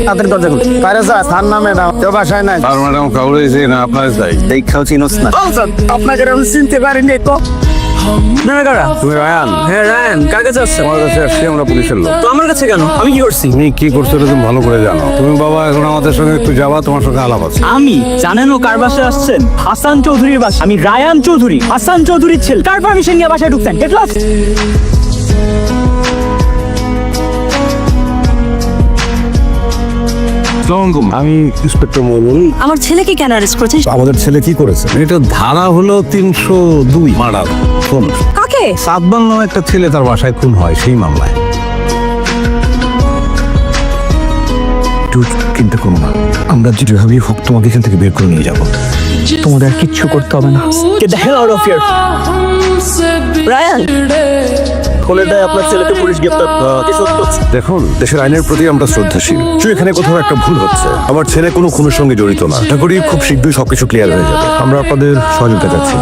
তাদের দরজা খুলে কারে যা তার নামে না কেউ বাসায় নাই আর ম্যাডাম কাউরেছে না আপনার চাই দেখাও চিনোস না আপনাকে আমি চিনতে পারিনি তো তুমি রায়ান? হ্যাঁ রায়ান কার কাছে আসছে? আমার কাছে আসছি আমরা পুলিশের লোক। তো আমার কাছে কেন? আমি কি করছি? তুমি কি করছো এটা তুমি ভালো করে জানো। তুমি বাবা এখন আমাদের সঙ্গে একটু যাবা, তোমার সঙ্গে আলাপ আছে। আমি জানেন ও কার বাসায় আসছেন? হাসান চৌধুরীর বাসা। আমি রায়ান চৌধুরী, হাসান চৌধুরীর ছেলে। কার পারমিশন নিয়ে বাসায় ঢুকছেন? Gate lock. আমি ইন্সপেক্টর মইনুল। আমার ছেলেকে কেন অ্যারেস্ট করেছেন? আমাদের ছেলে কি করেছে? এটা ধারা হলো 302 মার্ডার খুন। কাকে? সাদবান নামে একটা ছেলে তার বাসায় খুন হয় সেই মামলায়। চিন্তা করো না, আমরা যেভাবেই হোক তোমাকে এখান থেকে বের করে নিয়ে যাবো। তোমাদের আর কিচ্ছু করতে হবে না। Get the hell out of here. Rayan, কোলেটায় আপনার ছেলেকে পুলিশ গ্রেফতার কি সত্য? দেখুন, দেশের আইনের প্রতি আমরা শ্রদ্ধাশীল। এখানে কোথাও একটা ভুল হচ্ছে। আমার ছেলে কোনো খুনের সঙ্গে জড়িত না। আশা করি খুব শীঘ্রই সবকিছু ক্লিয়ার হয়ে যাবে। আমরা আপনাদের সহযোগিতা চাচ্ছি।